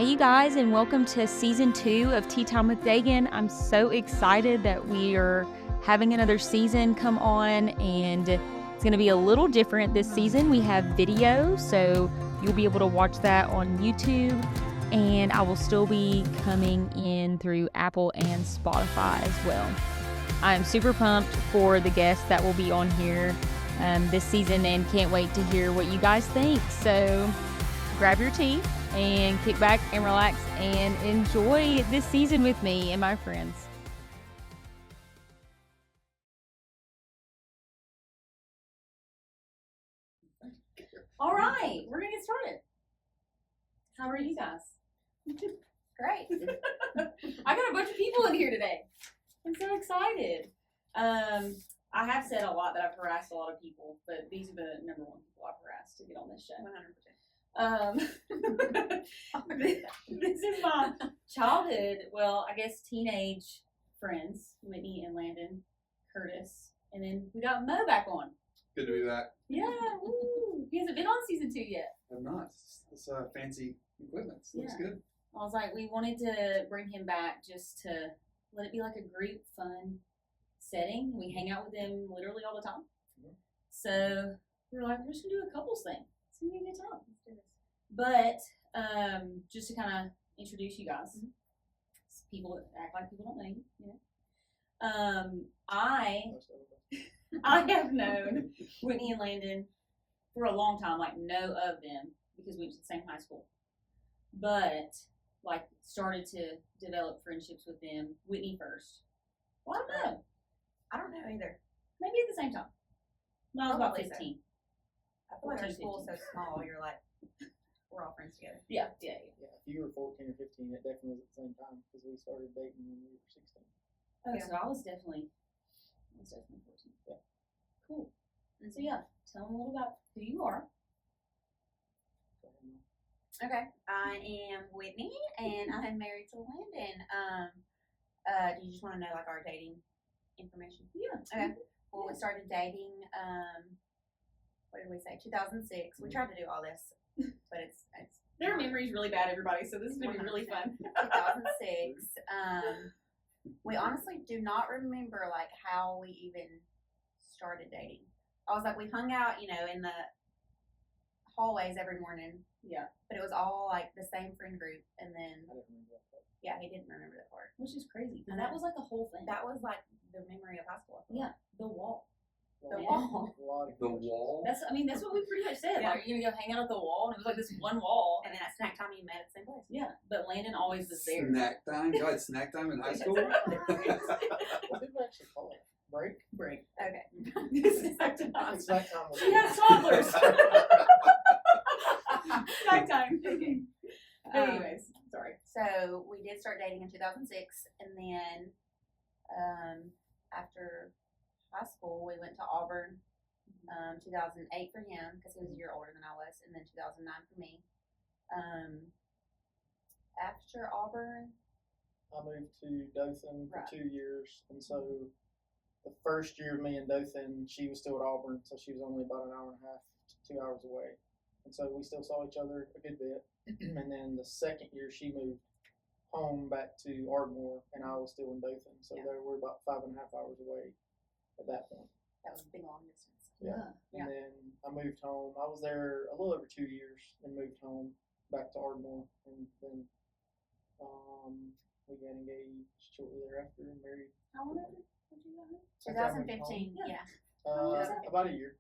Hey, you guys, and welcome to season 2 of Tea Time with Dagan. I'm so excited that we are having another season come on, and it's going to be a little different this season. We have video, so you'll be able to watch that on YouTube, and I will still be coming in through Apple and Spotify as well. I'm super pumped for the guests that will be on here this season and can't wait to hear what you guys think. So grab your tea and kick back and relax and enjoy this season with me and my friends. All right, we're gonna get started. How are you guys? Great. I got a bunch of people in here today. I'm so excited. I have said a lot that I've harassed a lot of people, but these are the number one people I've harassed to get on this show. 100%. This is my childhood, well, I guess teenage friends, Whitney and Landon Curtis, and then we got Mo back on. Good to be back. Yeah, woo. He hasn't been on season 2 yet. I'm not. It's fancy equipment. Looks good. I was like, we wanted to bring him back just to let it be like a group fun setting. We hang out with him literally all the time. Mm-hmm. So we were like, we're just gonna do a couples thing. It's gonna be a good time. But just to kind of introduce you guys, people that act like people don't know you, I have known Whitney and Landon for a long time, like know of them because we went to the same high school. But like started to develop friendships with them. Whitney first. Well, I don't know. I don't know either. Maybe at the same time. When I was about 15. So. I feel like our school's so small, you're like, we're all friends together. Yeah. If you were 14 or 15, it definitely was at the same time because we started dating when we were 16. Oh, yeah. So I was definitely 14. Yeah. Cool. And so tell them a little about who you are. Okay. I am Whitney and I'm married to Landon. Do you just want to know like our dating information? Yeah. Okay. Well, we started dating, what did we say? 2006. We tried to do all this, but it's their memory's really bad, everybody, so this is going to be really fun. 2006. We honestly do not remember like how we even started dating. I was like, we hung out, in the hallways every morning. Yeah. But it was all like the same friend group, and then I didn't remember that part. Yeah, he didn't remember that part, which is crazy because that was like a whole thing. That was like the memory of high school. Yeah, the wall. The wall. The wall? That's what we pretty much said. Yeah. Like, you're gonna go hang out at the wall, and it was like this one wall. And then at snack time, you met at the same place. Yeah, but Landon always was there. Snack time? You had snack time in high school? What did we actually call it? Break? Okay. Snack time. It's snack time. We had toddlers. Snack time. Anyways, sorry. So we did start dating in 2006, and then after high school, we went to Auburn. 2008 for him because he was a year older than I was, and then 2009 for me. After Auburn, I moved to Dothan for Right. 2 years, and so the first year of me in Dothan, she was still at Auburn, so she was only about an hour and a half to 2 hours away. And so we still saw each other a good bit. And then the second year, she moved home back to Ardmore, and I was still in Dothan. So Yeah. they were about 5.5 hours away at that point. that was a big long distance. Yeah. And then I moved home. I was there a little over 2 years and moved home back to Ardmore. And then we got engaged shortly thereafter and married. How long did you got married? 2015, Yeah. About a year.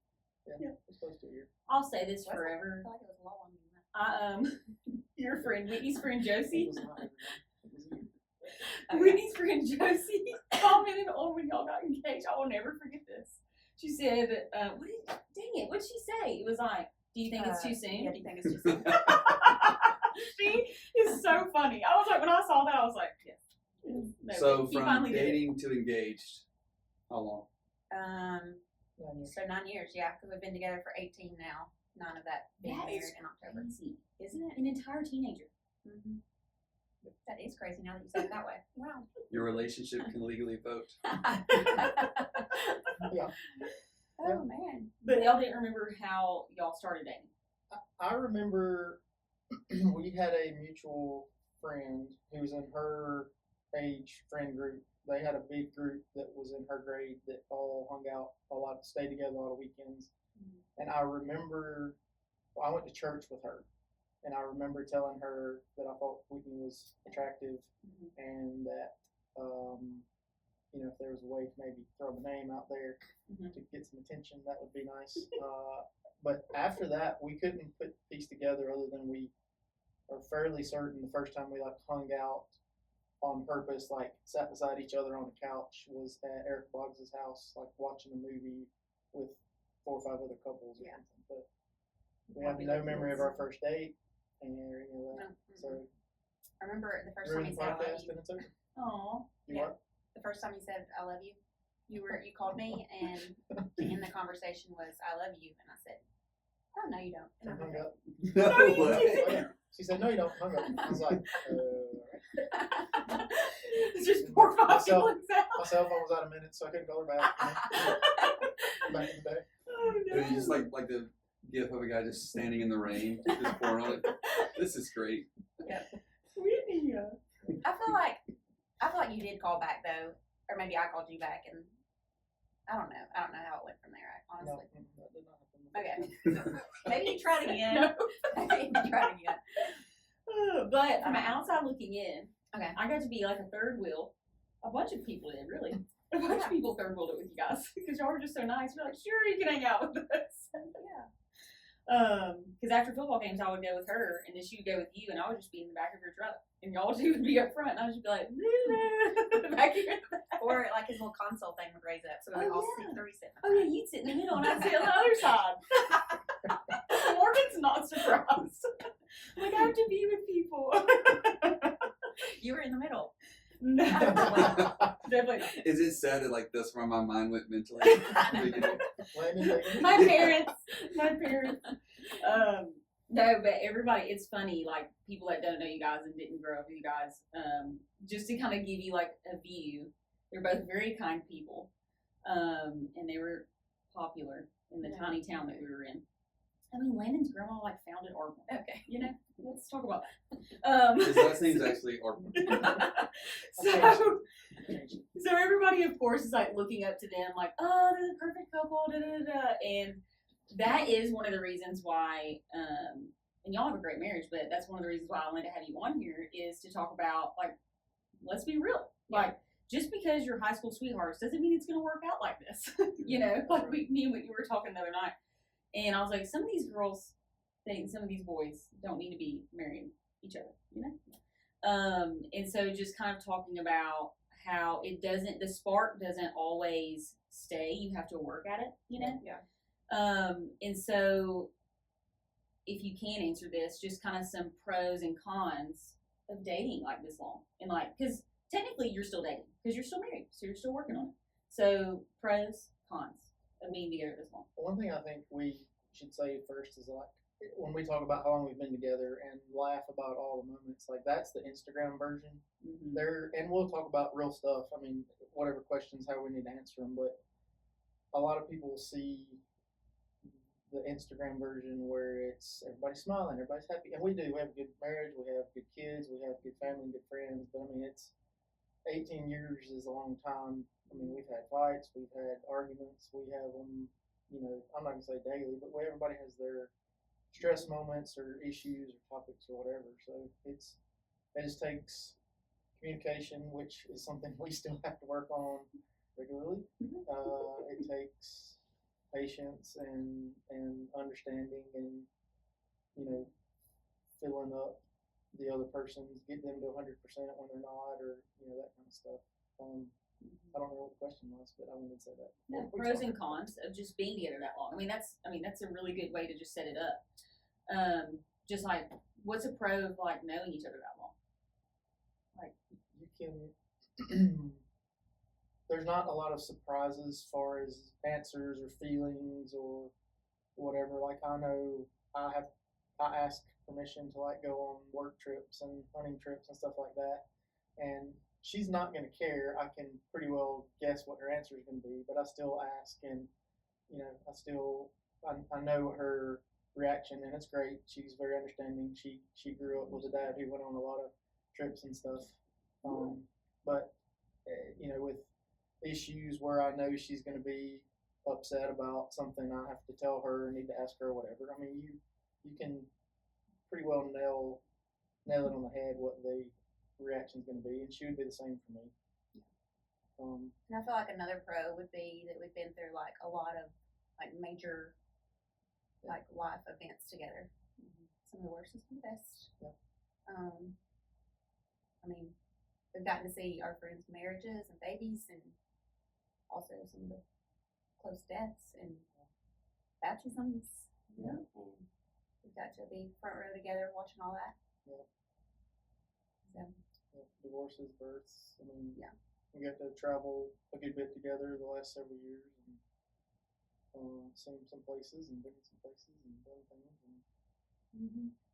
Yeah, it's close to a year. I'll say this I forever. feel like it was a lot longer than that. Your friend, Whitney's friend It Josie. was not every month. It was a year. Whitney's friend Josie commented on when y'all got engaged. I will never forget this. She said, what did she say? It was like, do you think it's too soon? Yeah, do you think it's too soon? She is so funny. I was like, when I saw that, I was like, yes. No, So he from finally did it. dating to engaged, how long? 9 years. So 9 years, yeah, because we've been together for 18 now. 9 of that being That married is in October. crazy. Isn't it? An entire teenager. Mm-hmm. That is crazy now that you say it that way. Wow. Your relationship can legally vote. Yeah. Oh, man. But y'all didn't remember how y'all started dating. I remember we had a mutual friend who was in her age friend group. They had a big group that was in her grade that all hung out a lot, stayed together a lot of weekends. And I remember, well, I went to church with her, and I remember telling her that I thought Whitney was attractive, and that if there was a way to maybe throw the name out there to get some attention, that would be nice. But after that, we couldn't put these together other than we are fairly certain the first time we hung out on purpose, sat beside each other on the couch, was at Eric Boggs' house, watching a movie with 4 or 5 other couples or something. But we have no memory of our first date and any of that. So I remember the first time you said I love podcast you. and it's over. Oh, What? The first time you said I love you, you called me, and in the conversation was I love you, and I said, oh no you don't. And I Hung hung up. No way. Oh, yeah. She said, no, you don't. Hung up. I was like, it's just poor Bobby Myself. looks out. my cell phone was out of minutes, so I couldn't call her back. Back in the day. Oh no. It was just like the gif of a guy just standing in the rain, just pouring on it. This is great. Whitney. I feel like you did call back though, or maybe I called you back, and I don't know how it went from there. No, Honestly, that did not happen. okay. Maybe you tried again. No. Maybe you tried again. But from an outside looking in, Okay. I got to be like a third wheel. A bunch of people did, really. A bunch of people third wheeled it with you guys because y'all were just so nice. You're like, sure, you can hang out with us. Yeah. Because after football games, I would go with her, and then she would go with you, and I would just be in the back of her truck, and y'all two would be up front, and I would just be like, back here. Or like his little console thing would raise up, so we would all yeah. sit 3 sit. Oh yeah, you'd sit in the middle, and I'd sit on the other side. Morgan's not surprised. Like, I have to be with people. You were in the middle. No, definitely not. Is it sad that that's where my mind went mentally? My parents. No, but everybody, it's funny, people that don't know you guys and didn't grow up with you guys, just to kind of give you a view, they're both very kind people, and they were popular in the tiny town that we were in. I mean, Landon's grandma founded Ardmore. Okay. Let's talk about that. His last name's actually Orton. So everybody, of course, is looking up to them, oh, they're the perfect couple, da da da. And that is one of the reasons why, and y'all have a great marriage, but that's one of the reasons why I wanted to have you on here is to talk about, let's be real. Just because you're high school sweethearts doesn't mean it's going to work out like this. Me and what you were talking the other night. And I was like, some of these girls think some of these boys don't need to be marrying each other, And so just kind of talking about how the spark doesn't always stay. You have to work at it, Yeah. And so if you can answer this, just kind of some pros and cons of dating this long. And because technically you're still dating because you're still married. So you're still working on it. So pros, cons of being together this long. One thing I think we should say first is when we talk about how long we've been together and laugh about all the moments, that's the Instagram version. There, and we'll talk about real stuff. I mean, whatever questions, how we need to answer them. But a lot of people see the Instagram version where it's everybody's smiling, everybody's happy, and we do. We have a good marriage, we have good kids, we have good family and good friends. But I mean, it's 18 years is a long time. I mean, we've had fights, we've had arguments, we have them. I'm not gonna say daily, but everybody has their stress moments or issues or topics or whatever. So it just takes communication, which is something we still have to work on regularly. It takes patience and understanding and filling up the other person's, get them to 100% when they're not, or that kind of stuff. I don't know what the question was, but I wanted to say that. No, pros and cons of just being together that long. I mean, that's a really good way to just set it up. Just what's a pro of knowing each other that long? You can. There's not a lot of surprises as far as answers or feelings or whatever. I know I ask permission to go on work trips and hunting trips and stuff like that, and she's not going to care. I can pretty well guess what her answer is going to be, but I still ask, and I know her reaction, and it's great. She's very understanding. She grew up with a dad who went on a lot of trips and stuff. But you know, with issues where I know she's going to be upset about something, I have to tell her, or need to ask her, or whatever. I mean, you can pretty well nail it on the head what the reaction's going to be, and she would be the same for me. And I feel like another pro would be that we've been through like a lot of like major like life events together. Some of the worst, some of the best. Yeah. I mean, we've gotten to see our friends' marriages and babies, and also some of the close deaths and baptisms. Yeah. And we've got to be front row together watching all that. Yeah. So, Divorces, births. I mean, yeah. We got to travel a good bit together the last several years, and seen some places and been to some places and done things, and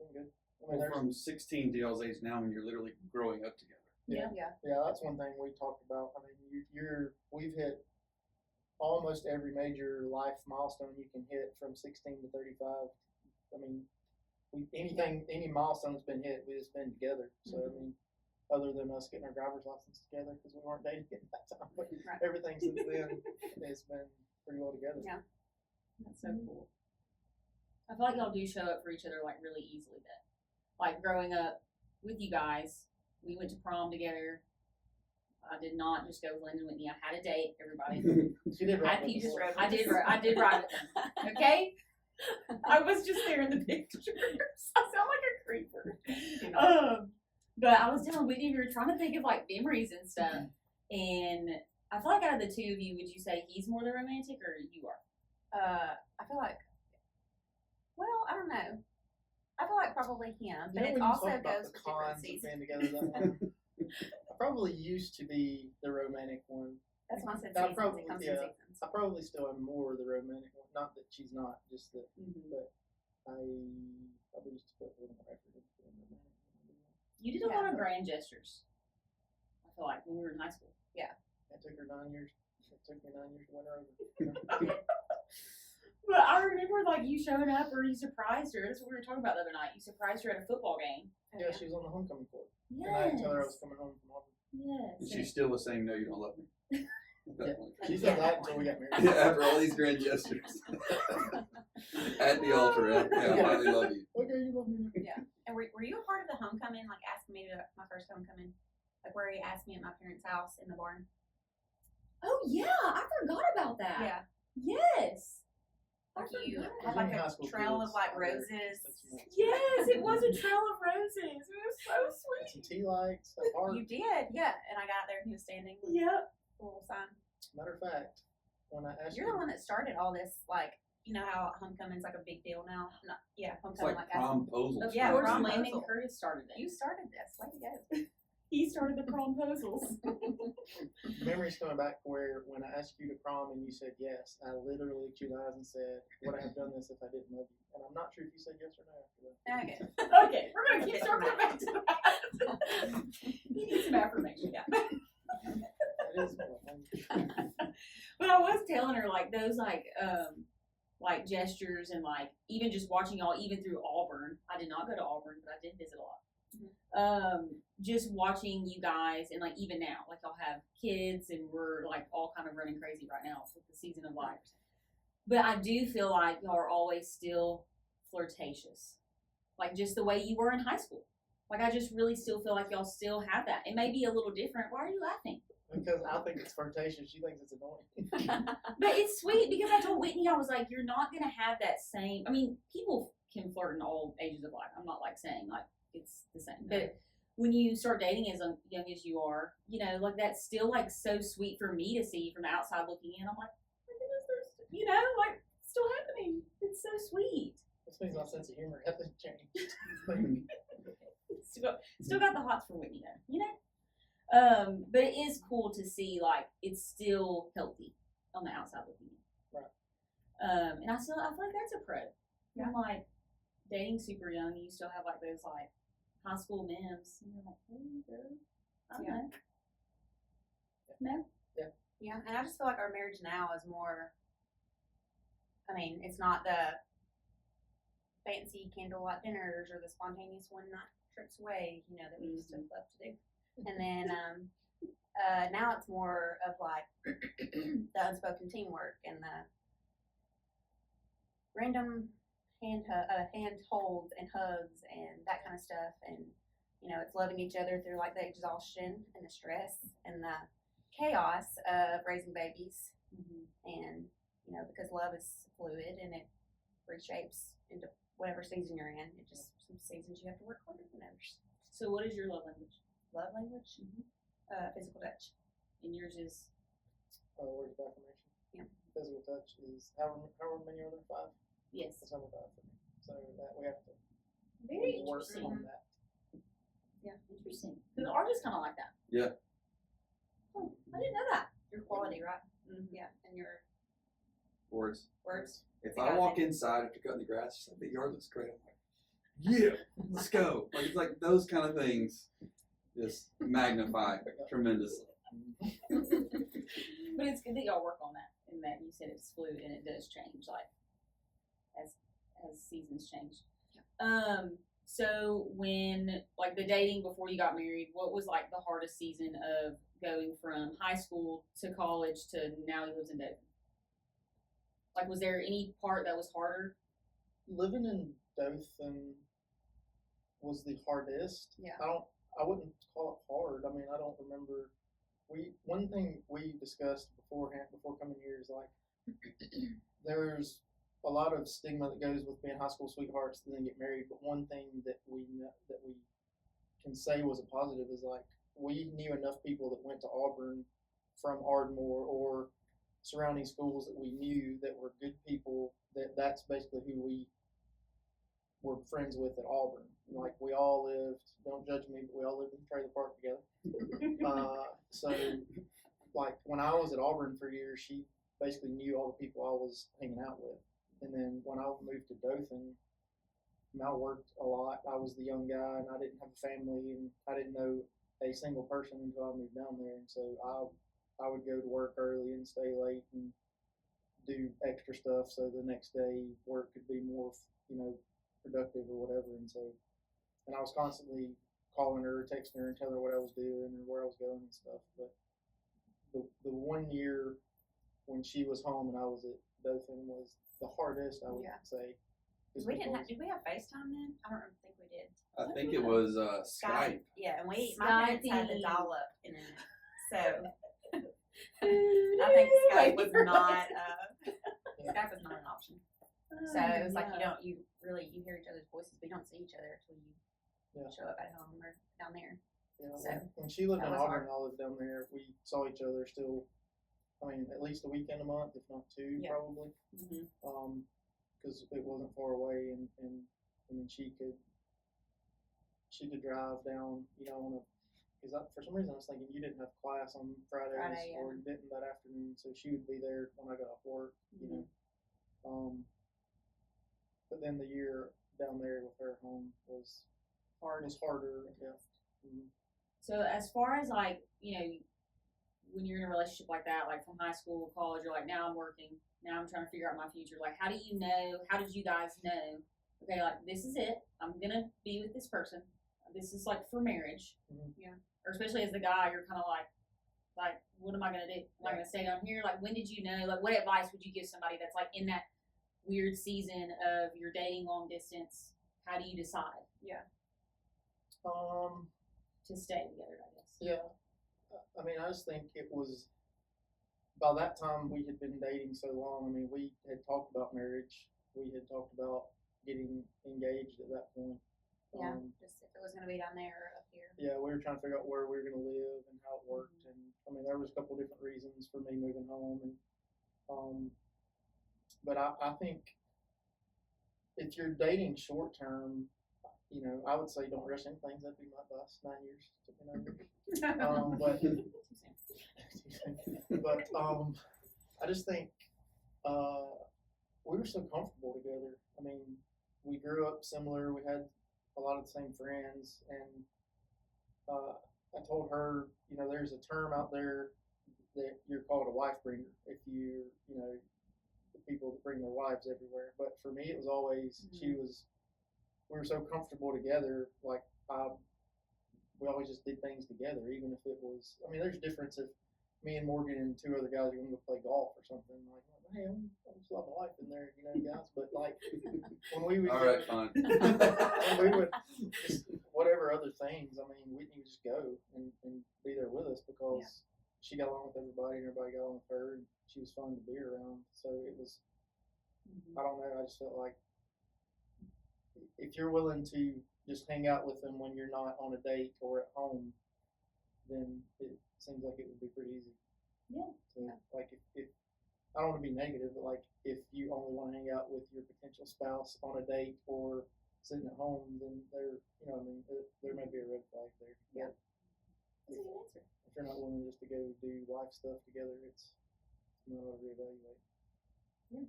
been good. I mean, Well, from 16 to y'all's age now, when you're literally growing up together. Yeah. Yeah, that's one thing we talked about. I mean, we've hit almost every major life milestone you can hit from 16 to 35. I mean, any milestone that's been hit, we just been together. So I mean, other than us getting our driver's license together because we weren't dating at that time, but Right. everything since then has been pretty well together. Yeah. That's so cool. I feel like y'all do show up for each other like really easily then. Like growing up with you guys, we went to prom together. I did not just go with Landon Whitney. I had a date, everybody. She did I ride with just us. I did ride with them. Okay? I was just there in the pictures. I sound like a creeper. But I was telling Whitney, we were trying to think of like memories and stuff. And I feel like out of the two of you, would you say he's more the romantic or you are? I feel like, well, I don't know. I feel like probably him, but You know, it when you also talk about goes the with different cons of seasons. being together that long, I probably used to be the romantic one. That's why I said I seasons. probably- It comes yeah. in seasons. I probably still am more the romantic one. Not that she's not, just that. But I probably used to put a little more effort into being romantic. You did a lot of grand gestures. I feel like when we were in high school. It took her 9 years. It took me 9 years to win her over. But I remember like you showing up or you surprised her. That's what we were talking about the other night. You surprised her at a football game. Yeah, she was on the homecoming court. Yes. And I didn't tell her I was coming home from Auburn. Yes. And she still was saying, "No, you don't love me." She said that until we got married. Yeah, after all these grand gestures. At the altar, I finally love you. Okay, you love me. And were you a part of the homecoming, like asking me to my first homecoming? Like where he asked me at my parents' house in the barn? Oh yeah, I forgot about that. Yeah. Yes. Like I you forgot. had like High a school trail kids, of like they're roses. 6 months. Yes, it was a trail of roses. It was so Some sweet. tea lights, a heart. You did, yeah. And I got there and he was standing with Yep. a little sign. Matter of fact, when I asked You're the one that started all this, like, you know how homecoming's like a big deal now? Not, yeah, It's homecoming like like that. promposals. Yeah, Of course, prom Landon proposal. Curtis started it. You started this. Way to go. He started the promposals. memories coming back where when I asked you to prom and you said yes, I literally looked you in the eyes and said, would I have done this if I didn't love you? And I'm not sure if you said yes or no after that. Okay. Okay, we're gonna keep circling back to that. You need some affirmation. Yeah. That is what I think. But I was telling her like those like gestures and like even just watching y'all even through Auburn. I did not go to Auburn, but I did visit a lot. Just watching you guys and like even now, like y'all have kids and we're like all kind of running crazy right now with the season of life. But I do feel like y'all are always still flirtatious, like just the way you were in high school. Like I just really still feel like y'all still have that. It may be a little different. Why are you laughing? Because I think it's flirtatious. She thinks it's annoying. But it's sweet because I told Whitney, I was like, you're not going to have that same. I mean, people can flirt in all ages of life. I'm not like saying like it's the same. But when you start dating as young as you are, you know, like that's still like so sweet for me to see from the outside looking in. I'm like, my goodness, there's, you know, like still happening. It's so sweet. This means my sense of humor hasn't changed. Still got the hots for Whitney though, you know? But it is cool to see like it's still healthy on the outside looking in. Right. And I feel like that's a pro. Yeah. I'm like dating super young, you still have like those like high school memes. And you're like, hey girl, I don't Yeah. know. No? Yeah, and I just feel like our marriage now is more, I mean, it's not the fancy candlelight dinners or the spontaneous one night trips away, that we used to love to do. And then now it's more of like the unspoken teamwork and the random hand holds and hugs and that kind of stuff. And it's loving each other through like the exhaustion and the stress and the chaos of raising babies. And because love is fluid and it reshapes into whatever season you're in. It just some seasons you have to work harder than others. So, what is your love language? Love language, physical touch. And yours is Words of affirmation. Yeah. Physical touch is however many are there? 5. yes. That's number 5 for me. So that we have to Very work interesting. on that. Yeah, interesting. Because ours is kind of like that. Yeah. Oh, I didn't know that. Your quality, right? Mhm. Yeah, and your Words. words. If Yeah, I walk inside after cutting the grass, she's like, the yard looks great. I'm like, yeah, let's go. Like, it's like those kind of things just magnify tremendously. But it's good that y'all work on that, and that you said it's fluid and it does change, like as seasons change. So when like the dating before you got married, what was like the hardest season of going from high school to college to now he lives in Dothan? Like, was there any part that was harder? Living in Dothan was the hardest. Yeah. I wouldn't call it hard. I mean, I don't remember. One thing we discussed beforehand before coming here is like there's a lot of stigma that goes with being high school sweethearts and then get married. But one thing that we can say was a positive is like we knew enough people that went to Auburn from Ardmore or surrounding schools that we knew that were good people. That's basically who we were friends with at Auburn. Like we all lived. Don't judge me, but we all lived in the trailer park together. So, like when I was at Auburn for years, she basically knew all the people I was hanging out with. And then when I moved to Dothan, I worked a lot. I was the young guy, and I didn't have a family, and I didn't know a single person until I moved down there. And so I would go to work early and stay late and do extra stuff so the next day work could be more, productive or whatever. And I was constantly calling her, texting her, and telling her what I was doing and where I was going and stuff. But the 1 year when she was home and I was at Dothan was the hardest, I would say. Did we have FaceTime then? I don't think we did. I think it was Skype. Yeah, and my parents had the Skyping. dial-up internet, so I think Skype was not Skype was not an option. So it was like you hear each other's voices, but you don't see each other until you show up at home or down there. Yeah, So, when she lived that in was Auburn, hard. I lived down there. We saw each other still. I mean, at least a weekend a month, if not 2, Yeah. probably. Mm-hmm. Because it wasn't far away, and then she could drive down, because for some reason I was thinking you didn't have class on Fridays Friday, yeah. or didn't that afternoon, so she would be there when I got off work, But then the year down there with her home was harder, yeah. Mm-hmm. So as far as like, when you're in a relationship like that, like from high school, college, you're like, now I'm working, now I'm trying to figure out my future. Like, how did you guys know, okay, like this is it, I'm gonna be with this person. This is like for marriage. Mhm. Yeah. Or especially as the guy, you're kind of like, what am I gonna do? Am I gonna stay down here? Like, when did you know? Like, what advice would you give somebody that's like in that weird season of your dating long distance? How do you decide to stay together? I guess. Yeah. I mean, I just think it was, by that time we had been dating so long. I mean, we had talked about marriage. We had talked about getting engaged at that point. Yeah, just if it was going to be down there or up here. Yeah, we were trying to figure out where we were going to live and how it worked. And I mean, there was a couple of different reasons for me moving home. And but I think if you're dating short term, I would say don't rush into things. That'd be my advice. 9 years. But I just think we were so comfortable together. I mean, we grew up similar. We had a lot of the same friends, and I told her, there's a term out there that you're called a wife bringer if the people that bring their wives everywhere. But for me, it was always she was we were so comfortable together. Like we always just did things together, even if it was. I mean, there's a difference if me and Morgan and two other guys are going to go play golf or something. Like, hey, I'm just loving life in there, guys. But like when we would, All right, fine. when we would just whatever other things. I mean, Whitney would just go and be there with us because she got along with everybody and everybody got along with her, and she was fun to be around. So it was. I don't know. I just felt like if you're willing to just hang out with them when you're not on a date or at home, then it seems like it would be pretty easy. Yeah. So, like if I don't want to be negative, but like if you only want to hang out with your potential spouse on a date or sitting at home, then there may be a red flag there. Yeah. But That's a good answer. if you're not willing just to go do life stuff together, it's not to reevaluate. Yeah.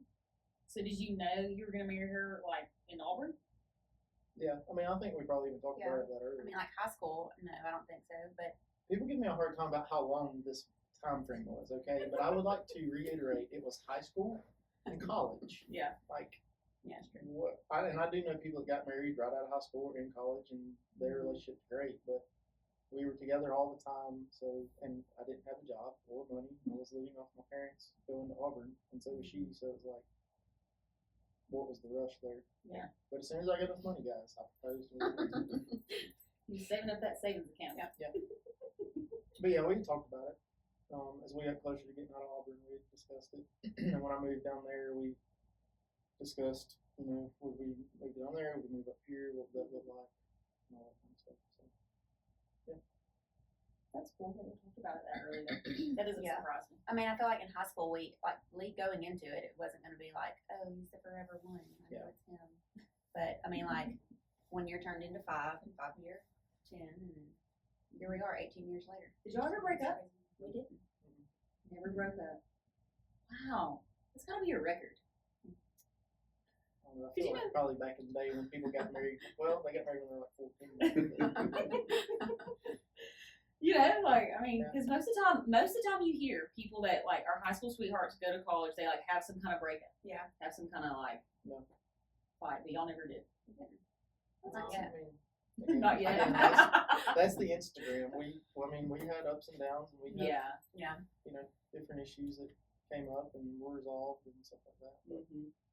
So did you know you were going to marry her like in Auburn? Yeah, I mean, I think we probably even talked about that I earlier. mean, like high school, no, I don't think so. But People give me a hard time about how long this time frame was, okay? But I would like to reiterate it was high school and college. Yeah. Like, Yeah, it's true. and I do know people that got married right out of high school or in college, and their relationship's great, but we were together all the time, so, and I didn't have a job or money. I was living off my parents going to Auburn, and so was she, so it was like, what was the rush there? Yeah. But as soon as I got enough money, guys, I proposed. You're saving up that savings account. Yeah. But yeah, we talked about it. As we got closer to getting out of Auburn, we discussed it. And when I moved down there, we discussed, would we move down there? Would we move up here? What would that look like? And all that kind of stuff. So, yeah. That's cool that we talked about it that early. That doesn't Yeah. surprise me. I mean, I feel like in high school, going into it, it wasn't going to be like, oh, he's the forever one. I know it's him. But I mean, like when you're turned into 5 and 5 year, 10, and here we are, 18 years later. Did y'all ever break up? We didn't. Never broke up. Wow. That's got to be a record. I feel like probably back in the day when people got married, well, they got married when they were like 14. I mean, because most of the time you hear people that like are high school sweethearts go to college, they like have some kind of breakup. Yeah. Have some kind of like fight, but y'all never did. That's Not awesome. yet. I mean, Not yet. again, that's the Instagram. We had ups and downs, and we had Yeah. different issues that came up and were resolved and stuff like that. But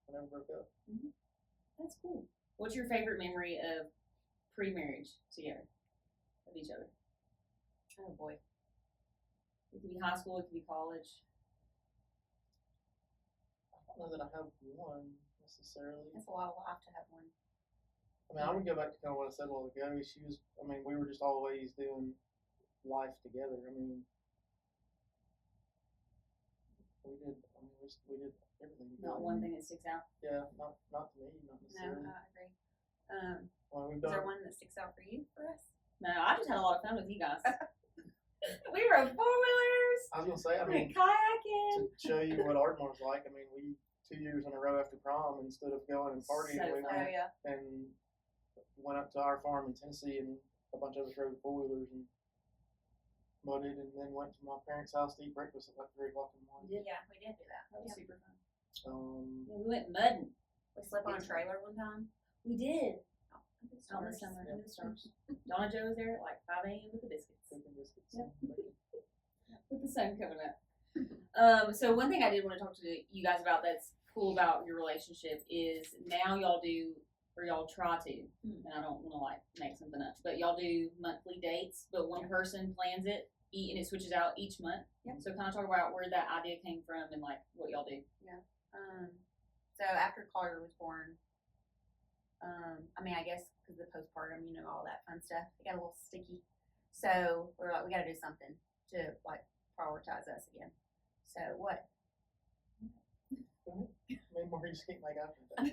I never broke up. That's cool. What's your favorite memory of pre-marriage together of each other? Oh boy. It could be high school. It could be college. I don't know that I have one necessarily. It's a lot of life to have one. I mean, I would go back to kind of what I said a while ago. We were just always doing life together. I mean, we did everything together. Not one thing that sticks out. Yeah, not to me, not No, necessarily. I agree. Well, we've Is there done. one that sticks out for you, for us? No, I just had a lot of fun with you guys. We rode 4-wheelers. I was gonna say, I We mean, went kayaking. to show you what Ardmore's like. I mean, we 2 years in a row after prom, instead of going and partying, So we fun. went yeah. and went up to our farm in Tennessee, and a bunch of us rode 4-wheelers and mudded, and then went to my parents' house to eat breakfast at like 3 o'clock in the morning. Yeah, we did do that. That was Yeah. super fun. Yeah, we went mudding. We slept on a trailer one time. We did. Oh, On the summer, in the stars. Donna Joe was there at like 5 a.m. with the biscuits. Cooking biscuits. Yep. With the sun coming up. So one thing I did want to talk to you guys about that's cool about your relationship is now y'all do, or y'all try to, and I don't want to like make something up, but y'all do monthly dates, but one person plans it, and it switches out each month. Yep. So kind of talk about where that idea came from and like what y'all do. So after Carter was born, I mean, I guess because of the postpartum, all that fun stuff, it got a little sticky. So we were like, we got to do something to like prioritize us again. So what? Maybe more just keep my guy.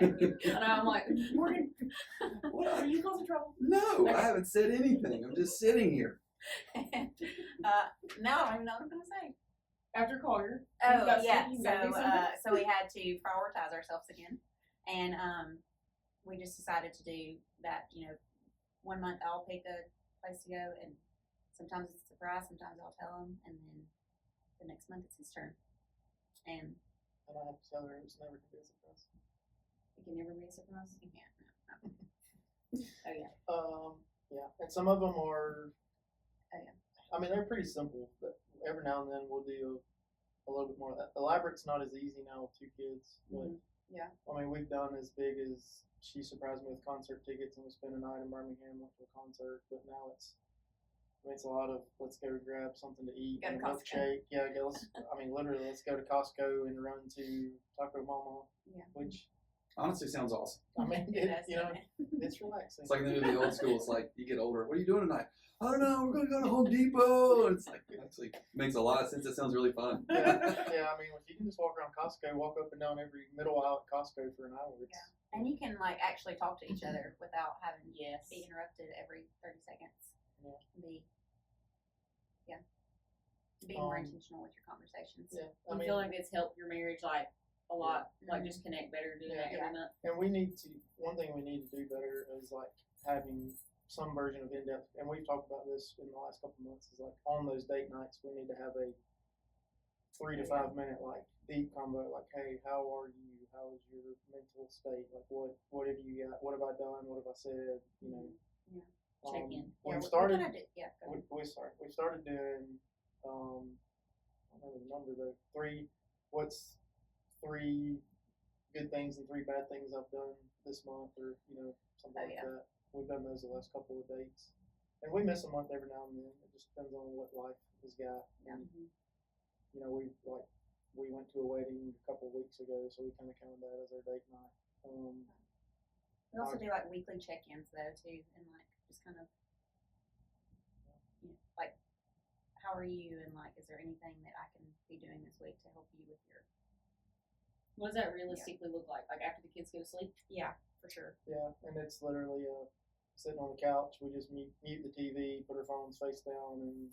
And I'm like, Morgan, what are you causing trouble? No, I haven't said anything. I'm just sitting here. Now I don't even know what I'm gonna say. After Carter. Oh you got yeah, sick, you gotta do something? so we had to prioritize ourselves again, and we just decided to do that. 1 month I'll pick a place to go, and sometimes it's a surprise, sometimes I'll tell him, and then the next month it's his turn. And And I have to tell her it's never to be a surprise. It can never be a surprise. you can't. Oh yeah. Yeah, and some of them are. Oh, yeah. I mean, they're pretty simple, but every now and then we'll do a little bit more of that. Elaborate's not as easy now with 2 kids, but Yeah. I mean, we've done as big as she surprised me with concert tickets, and we spent a night in Birmingham, went to a concert. But now it's a lot of let's go grab something to eat Go to and a Costco. milkshake. Yeah, I mean, literally, let's go to Costco and run to Taco Mama, Yeah. which Honestly, sounds awesome. I mean, It does, you know, doesn't it? it's relaxing. It's like in the movie Old School. It's like you get older. What are you doing tonight? I don't know. We're gonna go to Home Depot. And it's like it actually makes a lot of sense. It sounds really fun. Yeah, I mean, if you can just walk around Costco, walk up and down every middle aisle at Costco for an hour. It's, And you can like actually talk to each other without having to Yes. be interrupted every 30 seconds. Yeah. Be more Um, intentional with your conversations. Yeah, I feel like it's helped your marriage like a lot, like just connect better doing that Yeah. every month. and one thing we need to do better is like having some version of in-depth, and we've talked about this in the last couple of months, is like on those date nights, we need to have a 3 to 5 minute like deep convo, like, hey, how are you? How is your mental state? Like, what have you got? What have I done? What have I said? You know, Yeah. Check in. We've What started. can I do? Yeah. Go ahead. We started doing. I don't know the number though. What's 3 good things and 3 bad things I've done this month, or something Oh, like yeah. that. We've done those the last couple of dates, and we miss a month every now and then. It just depends on what life has got. Yeah. And, we went to a wedding a couple of weeks ago, so we kind of counted that as our date night. We also do like weekly check-ins though too, and like just kind of like how are you, and like is there anything that I can be doing this week to help you with your What does that realistically look like? Like after the kids go to sleep? for sure. Yeah, and it's literally sitting on the couch. We just mute the TV, put our phones face down, and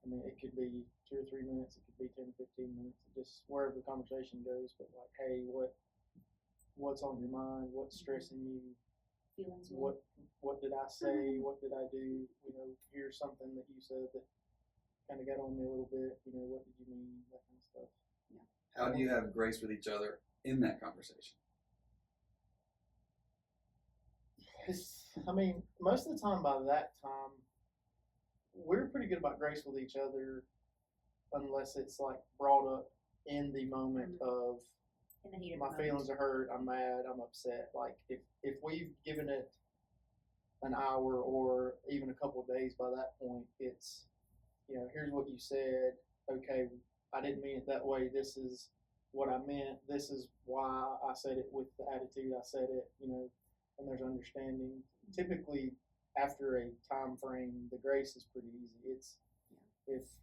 I mean, it could be 2 or 3 minutes. It could be 10, 15 minutes. Just wherever the conversation goes. But like, hey, what's on your mind? What's stressing you? Feelings. What did I say? What did I do? Here's something that you said that kind of got on me a little bit. What did you mean? That kind of stuff. How do you have grace with each other in that conversation? I mean, most of the time by that time, we're pretty good about grace with each other, unless it's like brought up in the moment of In the heat of my the moment. feelings are hurt, I'm mad, I'm upset. Like if we've given it an hour or even a couple of days by that point, it's here's what you said. Okay, I didn't mean it that way. This is what I meant. This is why I said it with the attitude I said it. And there's understanding. Typically, after a time frame, the grace is pretty easy. It's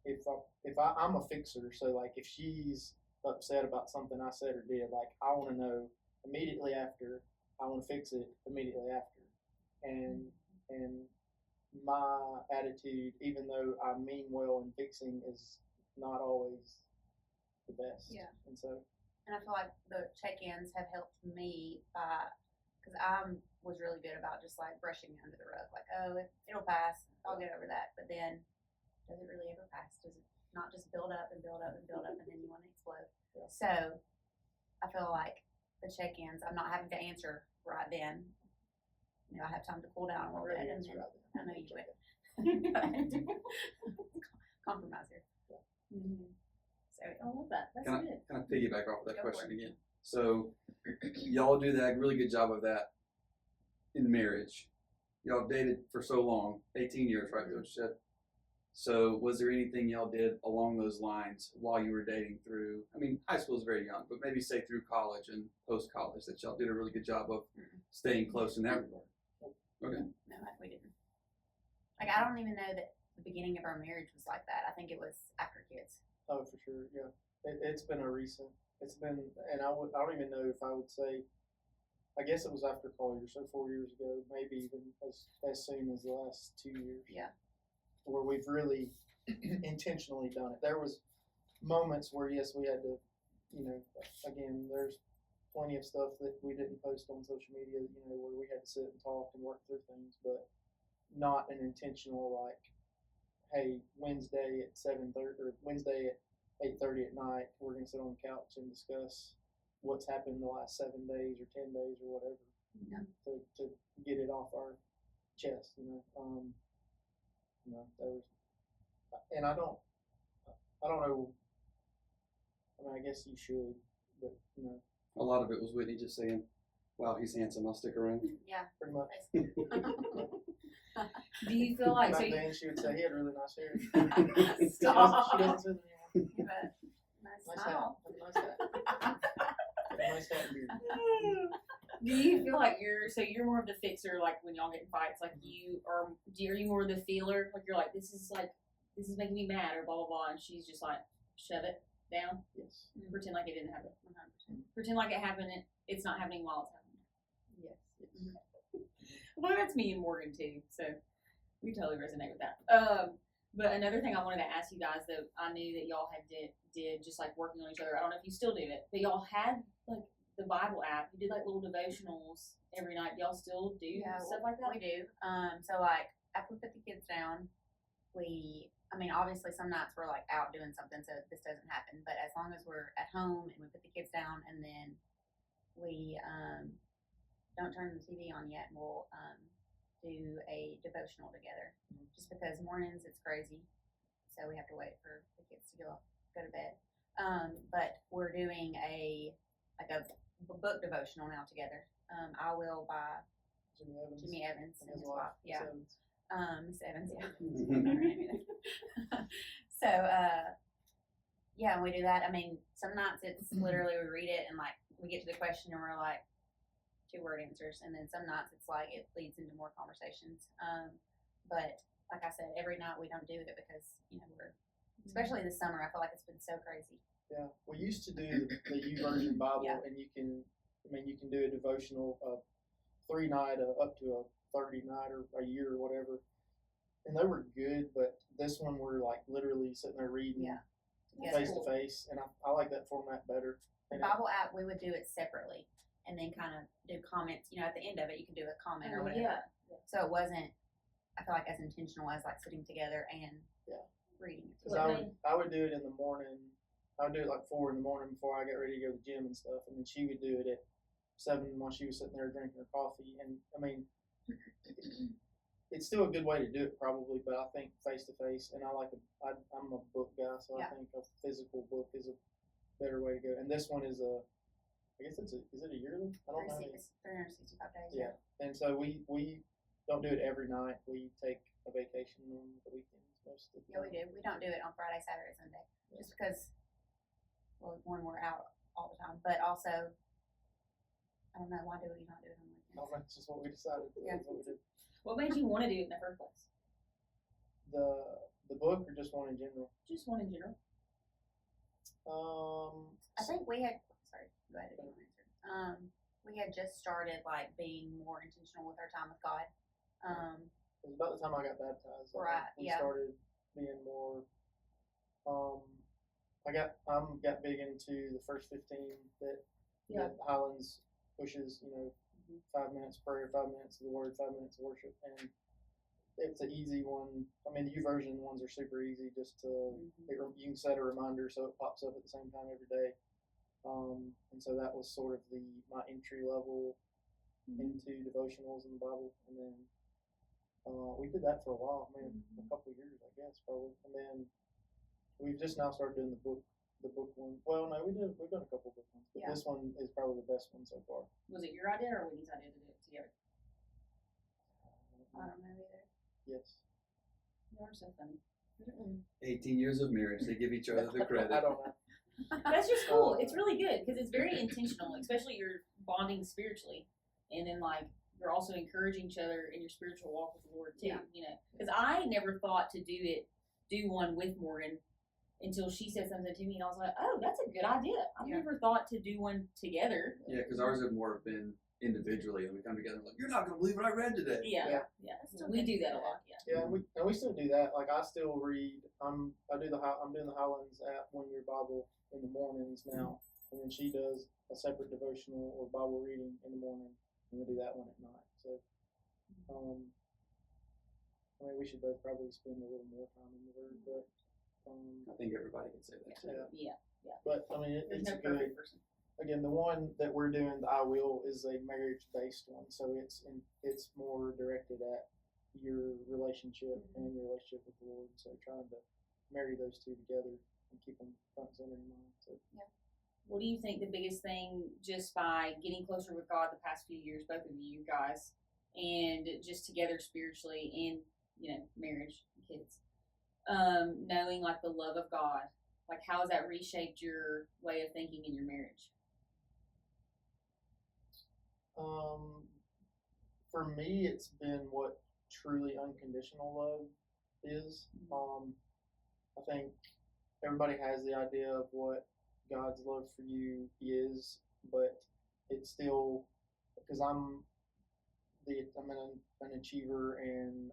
if I'm a fixer, so like if she's upset about something I said or did, like I want to know immediately after. I want to fix it immediately after, and my attitude, even though I mean well in fixing, is not always the best. Yeah. And so. And I feel like the check-ins have helped me because I was really good about just like brushing it under the rug, like, oh, it'll pass, I'll get over that. But then, does it really ever pass? Does it not just build up and build up and build up, and then you want to explode? Yeah. So, I feel like the check-ins, I'm not having to answer right then. I have time to cool down a little bit, and then I know you would. Compromise here. Mm-hmm. So, I love that. That's Kind good. of piggyback off of that Go for question it. again. So y'all do that really good job of that in marriage. Y'all dated for so long, 18 years, right? Coach said. So was there anything y'all did along those lines while you were dating through? I mean, high school is very young, but maybe say through college and post college that y'all did a really good job of staying close in that regard. Okay. No, we didn't. Like, I don't even know that the beginning of our marriage was like that. I think it was after kids. Oh, for sure, yeah. It's been a recent. It's been, and I don't even know if I would say. I guess it was after Collier, so 4 years ago, maybe even as soon as the last 2 years. Yeah. Where we've really intentionally done it. There was moments where yes, we had to, again, there's plenty of stuff that we didn't post on social media, where we had to sit and talk and work through things, but not an intentional like, hey, Wednesday at 7:30 or Wednesday at 8:30 at night, we're gonna sit on the couch and discuss what's happened the last 7 days or 10 days or whatever. to get it off our chest, there was, and I don't know. I mean, I guess you should, but A lot of it was Whitney just saying, "Wow, he's handsome. I'll stick around." Yeah. pretty much. Do you feel like Back so? then, she would say he had really nice hair. Stop. She doesn't say that anymore. You bet. Nice Nice hat. smile. Nice hat. Nice hat and beard. Do you feel like you're more of the fixer, like when y'all get in fights, like you, or are you more the feeler, like you're like this is making me mad or blah blah blah, and she's just like shove it down, Yes. pretend like it didn't happen, 100%. pretend like it happened, it's not happening while it's happening. Yes. Well, that's me and Morgan too, so we totally resonate with that. But another thing I wanted to ask you guys that I knew that y'all had did just like working on each other. I don't know if you still do it, but y'all had like the Bible app. You did like little devotionals every night. Y'all still do stuff like that? We do. So like after we put the kids down, obviously some nights we're like out doing something, so this doesn't happen. But as long as we're at home and we put the kids down, and then we don't turn the TV on yet, and we'll do a devotional together. Just because mornings it's crazy, so we have to wait for the kids to go to bed. But we're doing a book devotional now together. I will by Jimmy Evans and his wife. Yeah. Miss Evans, yeah. So, we do that. I mean, some nights it's literally we read it and like we get to the question and we're like 2-word answers, and then some nights it's like it leads into more conversations. But like I said, every night we don't do it because we're, especially this summer, I feel like it's been so crazy. Yeah, we used to do the YouVersion Bible, Yeah. and you can do a devotional 3-night up to a 30-night or a year or whatever, and they were good. But this one we're like literally sitting there reading face to face, and I like that format better. The Bible app, we would do it separately, and then kind of do comments. At the end of it, you can do a comment or whatever. Yeah. So it wasn't, I feel like, as intentional as like sitting together and reading. Because I would do it in the morning. I would do it like 4 in the morning before I get ready to go to the gym and stuff, and then she would do it at 7 while she was sitting there drinking her coffee. And I mean, it's still a good way to do it probably, but I think face to face. And I'm a book guy, so I think a physical book is a better way to go. And this one is I guess is it a yearly? I don't know. 365 days. Yeah. And so we don't do it every night. We take a vacation on the weekends most of the time. Yeah, we do. We don't do it on Friday, Saturday, Sunday, just because, one, we're out all the time, but also, I don't know, why do we not do it on weekends? That's just what we decided. Yeah. That's what we did. What made you want to do it in the first place? The book or just one in general? Just one in general. I think we had. Sorry, go ahead. If you want to answer. We had just started like being more intentional with our time with God. It was about the time I got baptized. Right, We yeah. started being more. I got big into the first 15 that Highlands pushes. 5 minutes prayer, 5 minutes of the word, 5 minutes of worship, and it's an easy one. I mean, the YouVersion ones are super easy. Just to you can set a reminder so it pops up at the same time every day. And so that was sort of my entry level into devotionals in the Bible, and then we did that for a while, a couple of years, I guess, probably, and then we've just now started doing the book one. Well, no, we've done a couple of book ones, but this one is probably the best one so far. Was it your idea or Whitney's idea to do it together? I don't know either. Yes. You are so funny. 18 years of marriage, they give each other the credit. I don't know. That's just cool. It's really good because it's very intentional, especially you're bonding spiritually, and then like you're also encouraging each other in your spiritual walk with the Lord too. Because I never thought to do one with Morgan until she said something to me, and I was like, oh, that's a good idea. I never thought to do one together. Yeah, because ours have more been individually, and we come together and like, you're not going to believe what I read today. Yeah. We do that a lot. Yeah, we still do that. Like I still read. I'm doing the Highlands app 1 Year Bible in the mornings now, and then she does a separate devotional or Bible reading in the morning, and we do that one at night. So, we should both probably spend a little more time in the Word, but I think everybody can say that. Yeah. But There's it's no a good. perfect person. again, the one that we're doing, the I Will, is a marriage-based one, so it's more directed at your relationship and your relationship with the Lord. So trying to marry those two together and keep them front and center in mind. So What do you think the biggest thing, just by getting closer with God the past few years, both of you guys, and just together spiritually and, marriage, kids, knowing like the love of God, like how has that reshaped your way of thinking in your marriage? For me, it's been what truly unconditional love is. I think everybody has the idea of what God's love for you is, but it's still, because I'm an achiever, and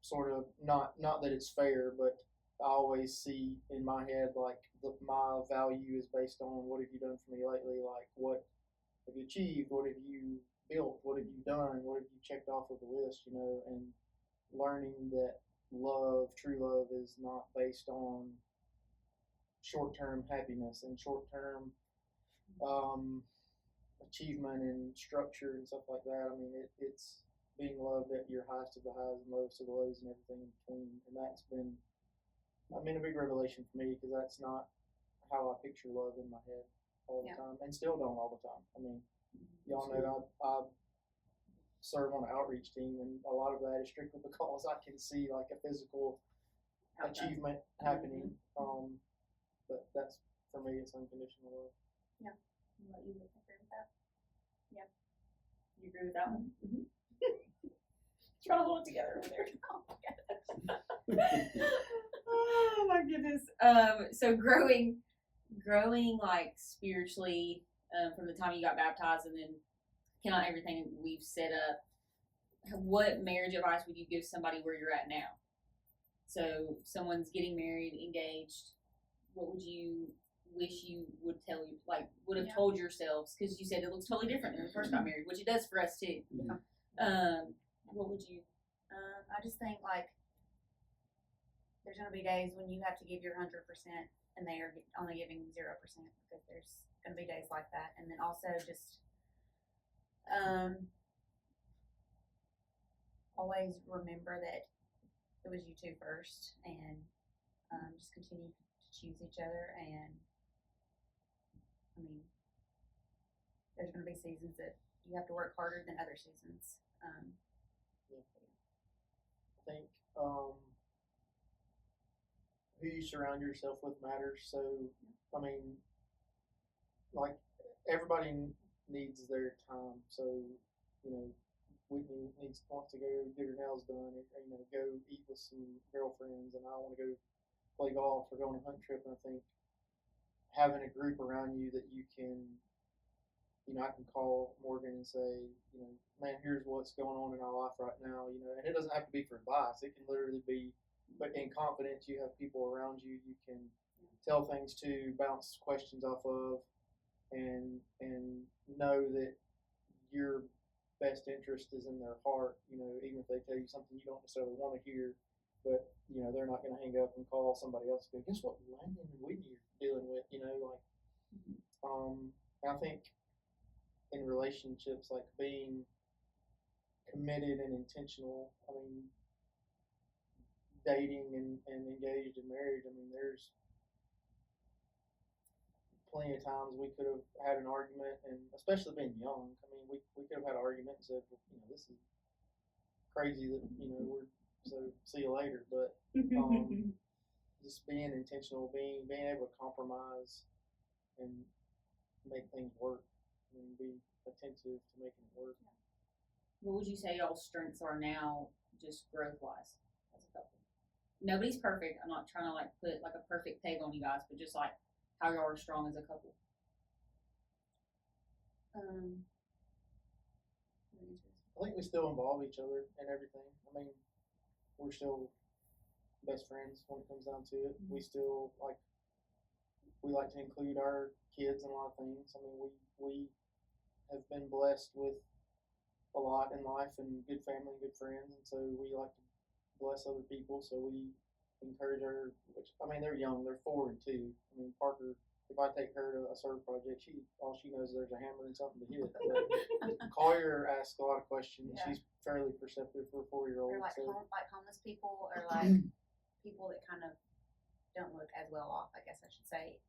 sort of not that it's fair, but I always see in my head like my value is based on what have you done for me lately, like what have you achieved, what have you built, what have you done, what have you checked off of the list, and learning that true love is not based on short-term happiness and short-term achievement and structure and stuff like that. I mean, it's being loved at your highest of the highs and lowest of the lows and everything in between. And that's been, a big revelation for me, because that's not how I picture love in my head all the time, and still don't all the time. I mean, y'all know I serve on an outreach team, and a lot of that is strictly because I can see like a physical achievement happening. But that's, for me, it's unconditional love. What you would agree with that? You agree with that one? Trying to hold it together over there. Oh my goodness. So growing like spiritually, from the time you got baptized and then kind of everything we've set up, what marriage advice would you give somebody where you're at now? So someone's getting married, engaged. What would you wish you would have told yourselves? Because you said it looks totally different than when we first got married, which it does for us too. What would you? I just think like there's gonna be days when you have to give your 100% and they are only giving 0%, because there's gonna be days like that. And then also just always remember that it was you two first, and just continue to choose each other. And there's going to be seasons that you have to work harder than other seasons. I think who you surround yourself with matters. So, like everybody needs their time. So, Whitney wants to go get her nails done, or go eat with some girlfriends, and I want to go play golf or go on a hunt trip. And I think having a group around you that you can, I can call Morgan and say, man, here's what's going on in our life right now, and it doesn't have to be for advice. It can literally be, but in confidence, you have people around you can tell things to, bounce questions off of, and know that your best interest is in their heart, even if they tell you something you don't necessarily want to hear, but, they're not going to hang up and call somebody else and go, guess what Landon and Whitney are dealing with, and I think in relationships, like being committed and intentional, dating and engaged and married, there's plenty of times we could have had an argument, and especially being young, we could have had an argument and said, well, this is crazy that, we're, so see you later. But just being intentional, being able to compromise and make things work, and be attentive to making it work. What would you say y'all's strengths are now, just growth wise, as a couple? Nobody's perfect. I'm not trying to put a perfect peg on you guys, but just how y'all are strong as a couple. I think we still involve each other in everything. We're still best friends when it comes down to it. We still we like to include our kids in a lot of things. We have been blessed with a lot in life and good family and good friends, and so we like to bless other people. So we encourage her, which they're young, they're 4 and 2. Parker if I take her to a surf project, all she knows is there's a hammer and something to hit. But Collier asks a lot of questions. Yeah. She's fairly perceptive for a 4-year-old. Or like so. like homeless people, or like people that kind of don't look as well off, I guess I should say.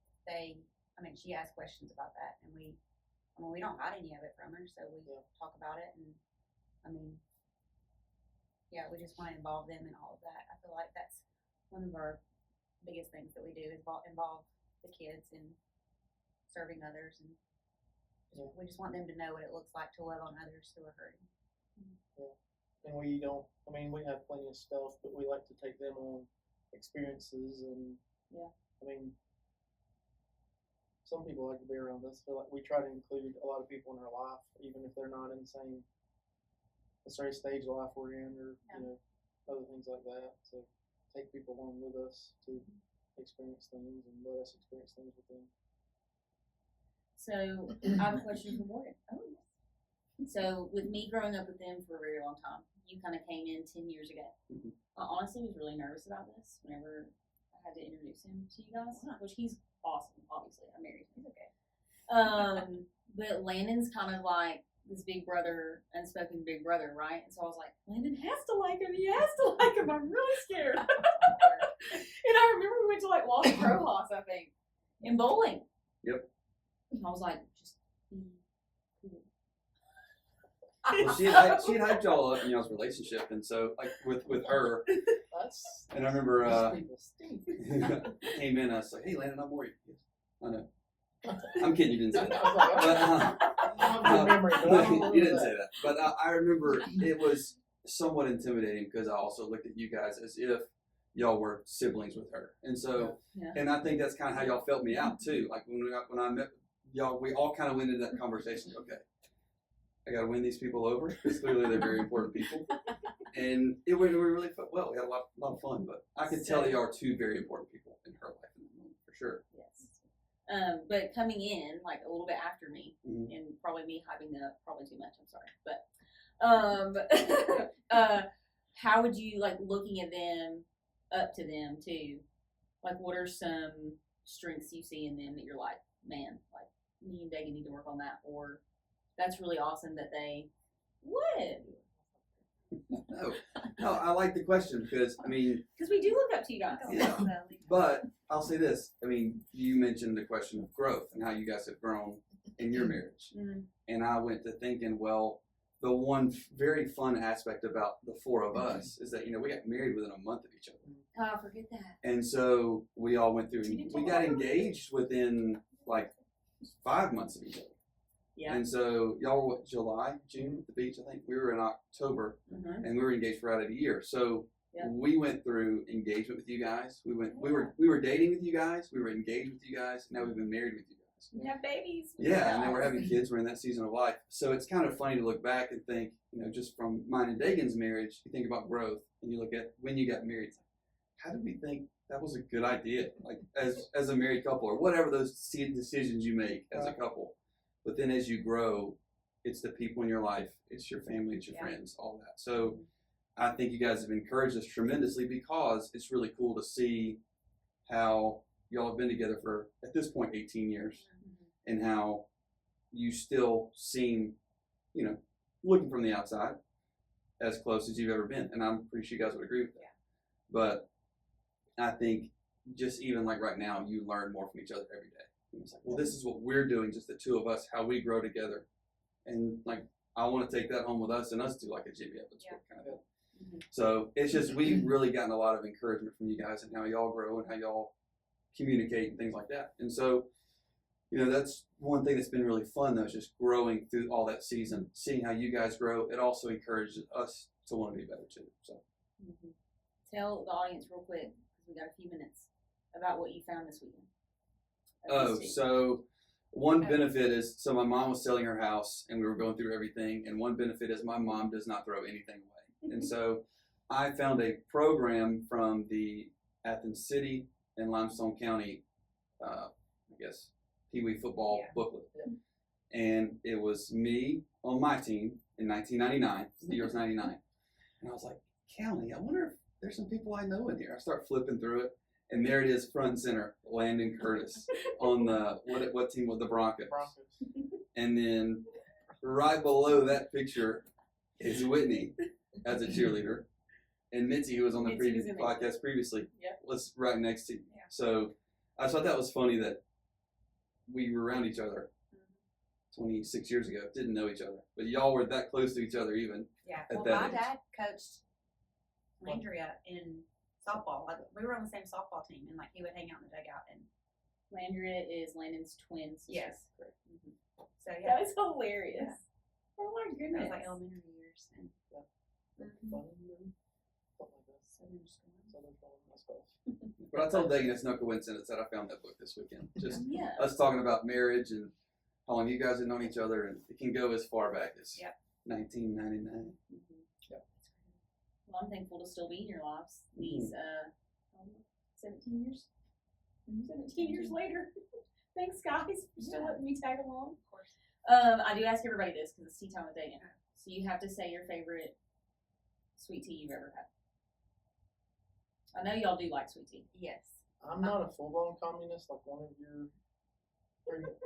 She asks questions about that, and we don't hide any of it from her, so we talk about it, and we just want to involve them in all of that. I feel like that's one of our biggest things that we do is involve the kids in serving others, and we just want them to know what it looks like to love on others who are hurting. Yeah, and we don't. We have plenty of stuff, but we like to take them on experiences, and some people like to be around us. So we try to include a lot of people in our life, even if they're not in the same stage of life we're in, or other things like that. So take people along with us to experience things and let us experience things with them. So I have a question for Morgan. Oh, yes. So with me growing up with them for a very long time, you kind of came in 10 years ago. Mhm. I honestly was really nervous about this whenever I had to introduce him to you guys, which he's awesome, obviously. I married him. Okay. But Landon's kind of like this big brother, unspoken big brother, right? And so I was like, Landon has to like him. He has to like him. I'm really scared. And I remember we went to like Lost Rojas, I think, in bowling. Yep. And I was like, just be cool. Well, she had hyped y'all up in y'all's relationship, and so like with her, and I remember People stink. came in, I was like, "Hey, Landon, I'm worried." I know. I'm kidding. You didn't say that. I was like, But, I have good memory, but I don't remember you didn't that. say that. But I remember it was somewhat intimidating because I also looked at you guys as if y'all were siblings with her, and so and I think that's kind of how y'all felt me out too. Like when I met y'all, we all kind of went into that conversation. Okay, I got to win these people over because clearly they're very important people, and we really felt well. We had a lot of fun, but I could tell y'all are two very important people in her life for sure. Yes. But coming in like a little bit after me, Mhm. and probably me hyping them up probably too much. I'm sorry, but how would you like looking at them, up to them too? Like, what are some strengths you see in them that you're like, man, like me and Dagan need to work on that, or that's really awesome that they would. No, I like the question because Because we do look up to you guys. Yeah. But I'll say this. You mentioned the question of growth and how you guys have grown in your marriage. Mm-hmm. And I went to thinking, well, the one very fun aspect about the four of us is that, we got married within a month of each other. Oh, forget that. And so we all went through, You didn't we talk got about engaged within like 5 months of each other. Yeah. And so y'all were July, June at the beach, I think. We were in October. Mm-hmm. And we were engaged for out of a year. So Yeah. we went through engagement with you guys. We were dating with you guys. We were engaged with you guys. Now we've been married with you guys. We have babies. Yeah, and then we're having kids. We're in that season of life. So it's kind of funny to look back and think, just from mine and Dagan's marriage, you think about growth, and you look at when you got married. It's like, how did we think that was a good idea? Like as a married couple, or whatever those decisions you make as a couple. But then as you grow, it's the people in your life, it's your family, it's your friends, all that. So I think you guys have encouraged us tremendously because it's really cool to see how y'all have been together for, at this point, 18 years, and how you still seem, looking from the outside, as close as you've ever been. And I'm pretty sure you guys would agree with that. But I think just even like right now, you learn more from each other every day. And it's like, well, this is what we're doing, just the two of us, how we grow together. And like, I want to take that home with us and us do like a Jimmy Evans kind of thing. Mm-hmm. So it's just, we've really gotten a lot of encouragement from you guys and how y'all grow and how y'all communicate and things like that. And so, that's one thing that's been really fun though, is just growing through all that season, seeing how you guys grow. It also encourages us to want to be better too. So Tell the audience real quick, because we got a few minutes, about what you found this weekend. So one benefit is, so my mom was selling her house and we were going through everything. And one benefit is my mom does not throw anything away. And so I found a program from the Athens City and Limestone County, Pee Wee football booklet. And it was me on my team in 1999. The year was 99. And I was like, county, I wonder if there's some people I know in here. I start flipping through it. And there it is, front and center, Landon Curtis on the what team was the Broncos. And then right below that picture is Whitney as a cheerleader, and Mitzi, who was on the Mitzi previous was in there. podcast previously, Yep. was right next to you. Yeah. So I thought that was funny that we were around each other 26 years ago, didn't know each other, but y'all were that close to each other even. Yeah. At Well, that my age. dad coached Landria in softball. Like we were on the same softball team, and like he would hang out in the dugout. And Landria is Landon's twin sister. Yes. Correct. Mm-hmm. so yeah, That is hilarious. Oh my that goodness. was like elementary years. And But I told Dagan it's no coincidence that I found that book this weekend. Just Yeah. us talking about marriage and how long you guys have known each other, and it can go as far back as Yep. 1999. Well, I'm thankful to still be in your lives these 17 years. 17 years later. Thanks, guys, for still letting me tag along. of course, I do ask everybody this because it's tea time with Dagan. So you have to say your favorite sweet tea you've ever had. I know y'all do like sweet tea. yes. I'm not a full-blown communist like one of your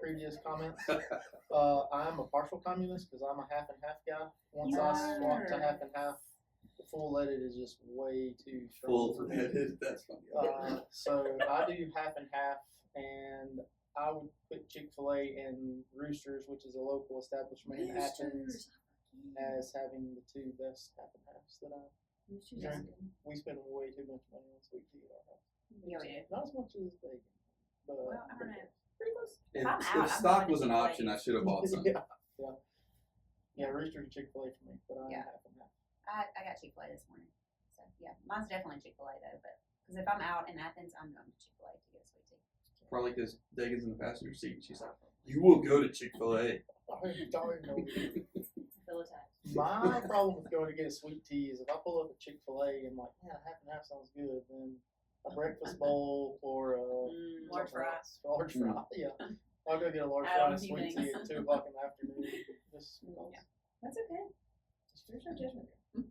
previous comments. I'm a partial communist because I'm a half and half guy. Once You I swap to are. half and half, the full leaded is just way too strong. Full for me. threaded. That's funny. So I do half and half, and I would put Chick-fil-A and Roosters, which is a local establishment in Athens, as having the two best half and halves that I. Roosters Yeah. is good. We spend way too much money on sweet tea at our house. Yeah, we do. Not as much as bacon, but Well, I don't know. Pretty close. If, I'm out, if I'm stock going to was an Chick-fil-A. option, I should have bought some. yeah, Rooster and Chick-fil-A for me, but I'm Yeah. half and half. I got Chick-fil-A this morning. So yeah, mine's definitely Chick-fil-A though. But because if I'm out in Athens, I'm going to Chick-fil-A to get a sweet tea. Probably because Dagan's in the passenger seat. She's like, "You will go to Chick-fil-A." I don't know. Feel attacked. My problem with going to get a sweet tea is if I pull up at Chick-fil-A and I'm like, yeah, half and half sounds good, then a breakfast bowl or a Large something fry. else. Large fry, yeah. I'll go get a large Add fry on and a a few sweet things. tea at 2 o'clock in the afternoon. Just Yeah. That's okay. There's no judgment there.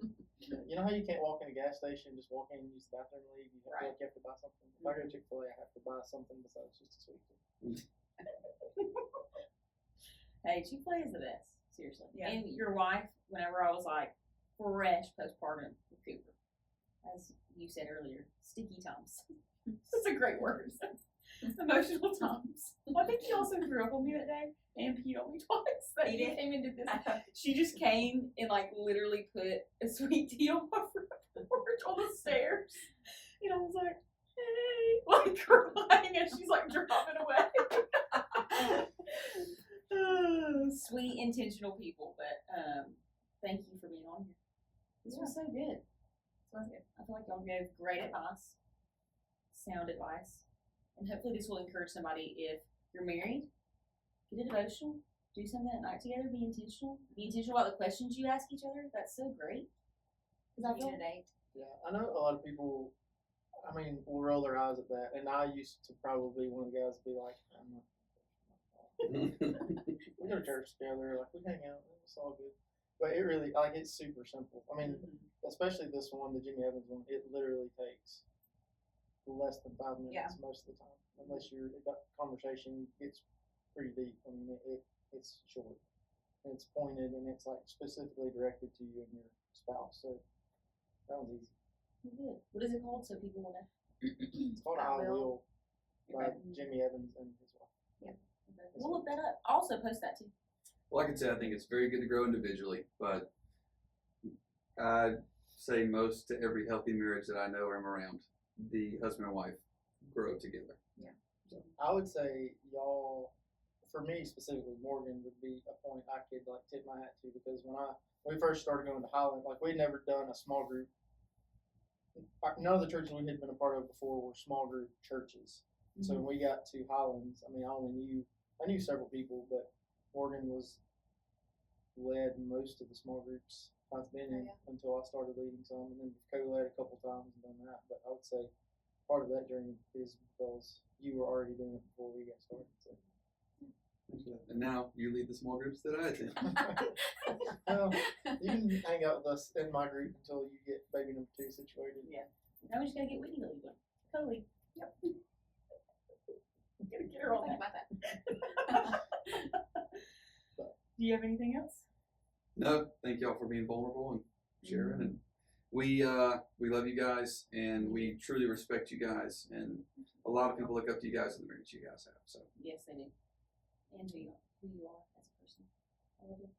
you know how you can't walk in a gas station, just walk in and use the bathroom and leave? You feel like you have to buy something. If I go to Chick-fil-A, I have to buy something besides just a sweet tea. Hey, Chick-fil-A is the best. Seriously. Yeah. And your wife, whenever I was like fresh postpartum with Cooper, as you said earlier, sticky times. That's a great word. Emotional times. I think he also threw up on me that day and peed on me twice. That He he did? came and did this. She just came and like literally put a sweet tea on my front porch on the stairs. And I was like, hey, like crying as she's like driving away. Sweet, intentional people, but thank you for being on here. This was so good. This was good. I feel like y'all gave great advice, sound advice, and hopefully this will encourage somebody if you're married, get a devotional, do something at night together, be intentional about the questions you ask each other. That's so great. Because I feel a date. Yeah, I know a lot of people, I mean, will roll their eyes at that. And I used to probably be one of the guys to be like, I'm not. We go to church together, like we hang out, it's all good. But it really, like, it's super simple. I mean, especially this one, the Jimmy Evans one, it literally takes less than 5 minutes most of the time, unless that conversation gets pretty deep. I mean, it's short, and it's pointed, and it's like specifically directed to you and your spouse. So that was easy. good. What is it called so people want to? It's called I I Will. Will by Okay. Jimmy Evans and his wife. We'll look that up. I'll also post that too. Well, I can say I think it's very good to grow individually, but I'd say most to every healthy marriage that I know or am around, the husband and wife grow together. I would say y'all, for me specifically, Morgan would be a point I could like tip my hat to, because when we first started going to Highland, like we'd never done a small group. None of the churches we had been a part of before were small group churches. So when we got to Highlands, I mean, I knew several people, but Morgan led most of the small groups I've been in until I started leading some, and then co-led a couple times and done that. But I would say part of that journey is because you were already doing it before we got started. So. And now you lead the small groups that I attend. Well, you can hang out with us in my group until you get baby number 2 situated. Yeah. Now we just gotta get Whitney to lead one. Totally. Gotta get her on Think that. about that. Do you have anything else? No, thank y'all for being vulnerable and sharing. And we love you guys, and we truly respect you guys. And a lot of people look up to you guys and the marriage you guys have. So Yes, they do. And who you are as a person. I love you.